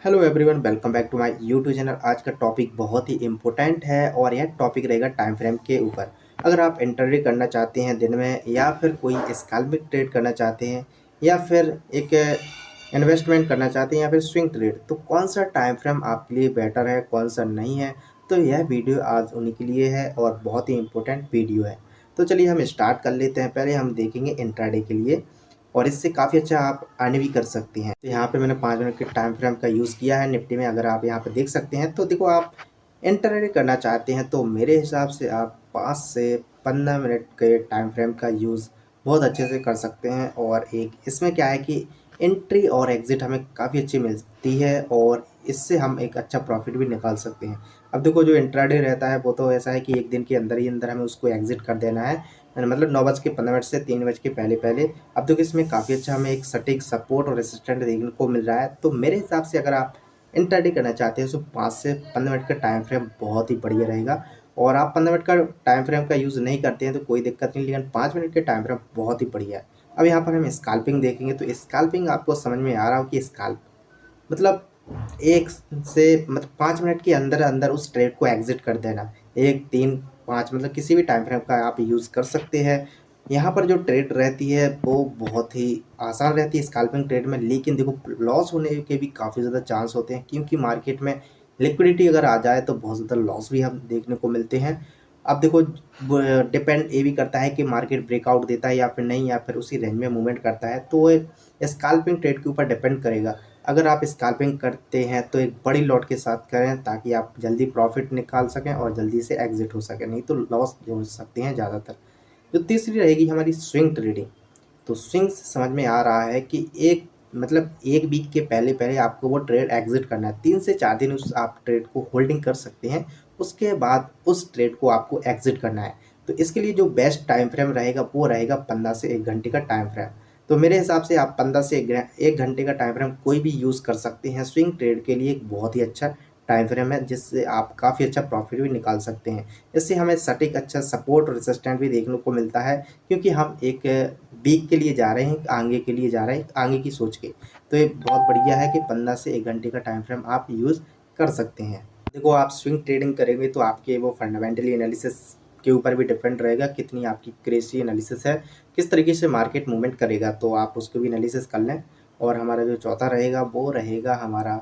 Hello everyone, welcome back to my YouTube channel. आज का topic बहुत ही इम्पोर्टेंट है और यह टॉपिक रहेगा टाइम फ्रेम के ऊपर। अगर आप इंट्राडे करना चाहते हैं दिन में, या फिर कोई स्कैल्पिंग ट्रेड करना चाहते हैं, या फिर एक इन्वेस्टमेंट करना चाहते हैं, या फिर स्विंग ट्रेड, तो कौन सा टाइम फ्रेम आपके लिए बेटर है, कौन सा नहीं है, तो यह वीडियो आज उन्हीं के लिए है और बहुत ही इम्पोर्टेंट वीडियो है। तो चलिए हम स्टार्ट कर लेते हैं। पहले हम देखेंगे इंट्राडे के लिए, और इससे काफ़ी अच्छा आप अर्न भी कर सकते हैं। तो यहाँ पे मैंने 5 मिनट के टाइम फ्रेम का यूज़ किया है निफ्टी में। अगर आप यहाँ पे देख सकते हैं तो देखो, आप इंट्राडे करना चाहते हैं तो मेरे हिसाब से आप 5 से 15 मिनट के टाइम फ्रेम का यूज़ बहुत अच्छे से कर सकते हैं। और एक इसमें क्या है कि एंट्री और एग्ज़िट हमें काफ़ी अच्छी मिलती है, और इससे हम एक अच्छा प्रॉफिट भी निकाल सकते हैं। अब देखो, जो इंट्राडे रहता है वो तो ऐसा है कि एक दिन के अंदर ही अंदर हमें उसको एग्ज़िट कर देना है, मतलब 9:15 से 3 बज के पहले पहले। अब देखो, इसमें काफ़ी अच्छा हमें एक सटीक सपोर्ट और रेसिस्टेंट देखने को मिल रहा है। तो मेरे हिसाब से अगर आप इंट्राडे करना चाहते हैं तो 5 से 15 मिनट का टाइम फ्रेम बहुत ही बढ़िया रहेगा। और आप 15 मिनट का टाइम फ्रेम का यूज़ नहीं करते हैं तो कोई दिक्कत नहीं, लेकिन 5 मिनट के टाइम फ्रेम बहुत ही बढ़िया है। अब यहाँ पर हम स्कैल्पिंग देखेंगे तो स्कैल्पिंग आपको समझ में आ रहा हो कि स्कैल्प मतलब एक से मतलब 5 मिनट के अंदर अंदर उस ट्रेड को एग्जिट कर देना। 1, 3, 5 मतलब किसी भी टाइम फ्रेम का आप यूज़ कर सकते हैं। यहाँ पर जो ट्रेड रहती है वो बहुत ही आसान रहती है स्कैल्पिंग ट्रेड में, लेकिन देखो, लॉस होने के भी काफ़ी ज़्यादा चांस होते हैं, क्योंकि मार्केट में लिक्विडिटी अगर आ जाए तो बहुत ज़्यादा लॉस भी हम देखने को मिलते हैं। अब देखो, डिपेंड ये भी करता है कि मार्केट ब्रेकआउट देता है या फिर नहीं, या फिर उसी रेंज में मूवमेंट करता है, तो स्कैल्पिंग ट्रेड के ऊपर डिपेंड करेगा। अगर आप स्कैल्पिंग करते हैं तो एक बड़ी लॉट के साथ करें, ताकि आप जल्दी प्रॉफिट निकाल सकें और जल्दी से एग्जिट हो सके, नहीं तो लॉस हो सकते हैं ज़्यादातर। जो तीसरी रहेगी हमारी स्विंग ट्रेडिंग। तो स्विंग से समझ में आ रहा है कि एक मतलब 1 वीक के पहले पहले आपको वो ट्रेड एग्जिट करना है। 3 से 4 दिन उस आप ट्रेड को होल्डिंग कर सकते हैं, उसके बाद उस ट्रेड को आपको एग्जिट करना है। तो इसके लिए जो बेस्ट टाइम फ्रेम रहेगा वो रहेगा 15 से 1 घंटे का टाइम फ्रेम। तो मेरे हिसाब से आप 15 से 1 घंटे का टाइम फ्रेम कोई भी यूज़ कर सकते हैं। स्विंग ट्रेड के लिए एक बहुत ही अच्छा टाइम फ्रेम है, जिससे आप काफ़ी अच्छा प्रॉफिट भी निकाल सकते हैं। इससे हमें सटीक अच्छा सपोर्ट और रेसिस्टेंट भी देखने को मिलता है, क्योंकि हम एक वीक के लिए जा रहे हैं, आगे के लिए जा रहे हैं, आगे की सोच के। तो ये बहुत बढ़िया है कि 15 से 1 घंटे का टाइम फ्रेम आप यूज़ कर सकते हैं। देखो, आप स्विंग ट्रेडिंग करेंगे तो आपके वो फंडामेंटली एनालिसिस के ऊपर भी डिपेंड रहेगा, कितनी आपकी क्रेजी एनालिसिस है, किस तरीके से मार्केट मूवमेंट करेगा, तो आप उसको भी एनालिसिस कर लें। और हमारा जो चौथा रहेगा वो रहेगा हमारा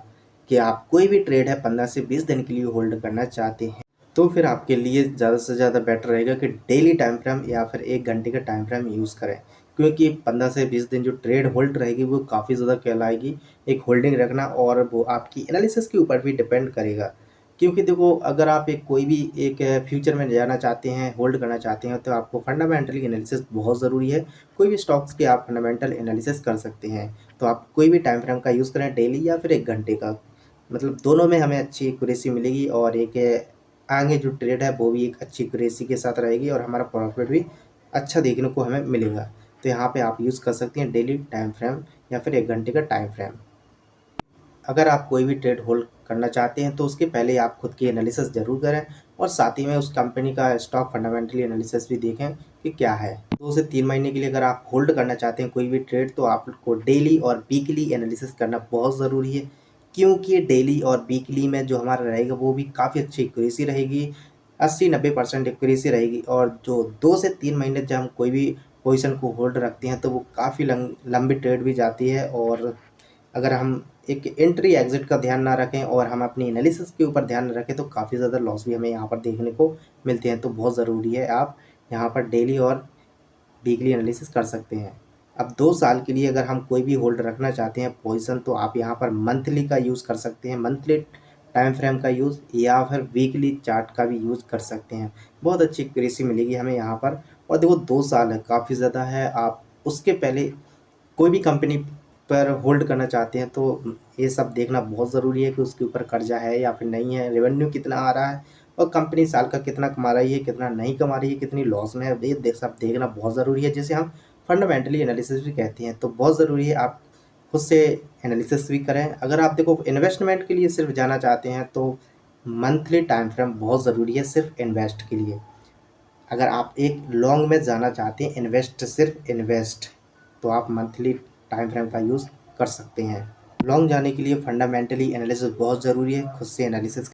कि आप कोई भी ट्रेड है 15 से 20 दिन के लिए होल्ड करना चाहते हैं, तो फिर आपके लिए ज़्यादा से ज़्यादा बेटर रहेगा कि डेली टाइम फ्रेम या फिर 1 घंटे का टाइम फ्रेम यूज़ करें। क्योंकि 15 से 20 दिन जो ट्रेड होल्ड रहेगी वो काफ़ी ज़्यादा कहलाएगी एक होल्डिंग रखना, और वो आपकी एनालिसिस के ऊपर भी डिपेंड करेगा। क्योंकि देखो, अगर आप एक कोई भी एक फ्यूचर में जाना चाहते हैं, होल्ड करना चाहते हैं, तो आपको फंडामेंटली एनालिसिस बहुत ज़रूरी है। कोई भी स्टॉक्स के आप फंडामेंटल एनालिसिस कर सकते हैं, तो आप कोई भी टाइम फ्रेम का यूज़ करें, डेली या फिर 1 घंटे का। मतलब दोनों में हमें अच्छी एक्यूरेसी मिलेगी, और एक आगे जो ट्रेड है वो भी एक अच्छी एक्यूरेसी के साथ रहेगी, और हमारा प्रॉफिट भी अच्छा देखने को हमें मिलेगा। तो यहाँ पे आप यूज़ कर सकते हैं डेली टाइम फ्रेम या फिर 1 घंटे का टाइम फ्रेम। अगर आप कोई भी ट्रेड होल्ड करना चाहते हैं तो उसके पहले आप खुद की एनालिसिस ज़रूर करें, और साथ ही में उस कंपनी का स्टॉक फंडामेंटली एनालिसिस भी देखें कि क्या है। 2 से 3 महीने के लिए अगर आप होल्ड करना चाहते हैं कोई भी ट्रेड, तो आपको डेली और वीकली एनालिसिस करना बहुत ज़रूरी है। क्योंकि डेली और वीकली में जो हमारा रहेगा वो भी काफ़ी अच्छी एक्यूरेसी रहेगी, 80-90% एक्यूरेसी रहेगी। और जो 2 से 3 महीने जब हम कोई भी पोजीशन को होल्ड रखते हैं तो वो काफ़ी लंबी ट्रेड भी जाती है। और अगर हम एक एंट्री एग्जिट का ध्यान ना रखें और हम अपनी एनालिसिस के ऊपर ध्यान रखें, तो काफ़ी ज़्यादा लॉस भी हमें यहाँ पर देखने को मिलते हैं। तो बहुत ज़रूरी है आप यहाँ पर डेली और वीकली एनालिसिस कर सकते हैं। अब 2 साल के लिए अगर हम कोई भी होल्ड रखना चाहते हैं पोजीशन, तो आप यहाँ पर मंथली का यूज़ कर सकते हैं, मंथली टाइम फ्रेम का यूज़, या फिर वीकली चार्ट का भी यूज़ कर सकते हैं। बहुत अच्छी एक्यूरेसी मिलेगी हमें यहाँ पर। और देखो, 2 साल है, काफ़ी ज़्यादा है। आप उसके पहले कोई भी कंपनी पर होल्ड करना चाहते हैं तो ये सब देखना बहुत ज़रूरी है कि उसके ऊपर कर्जा है या फिर नहीं है, रेवेन्यू कितना आ रहा है, और कंपनी साल का कितना कमा रही है, कितना नहीं कमा रही है, कितनी लॉस में है, ये सब देखना बहुत ज़रूरी है, जिसे हम फंडामेंटली एनालिसिस भी कहते हैं। तो बहुत ज़रूरी है आप खुद से एनालिसिस भी करें। अगर आप देखो, इन्वेस्टमेंट के लिए सिर्फ जाना चाहते हैं तो मंथली टाइम फ्रेम बहुत ज़रूरी है सिर्फ इन्वेस्ट के लिए। अगर आप एक लॉन्ग में जाना चाहते हैं, सिर्फ इन्वेस्ट, तो आप मंथली टाइम फ्रेम का यूज़ कर सकते हैं। लॉन्ग जाने के लिए फंडामेंटली एनालिसिस बहुत ज़रूरी है, खुद से एनालिसिस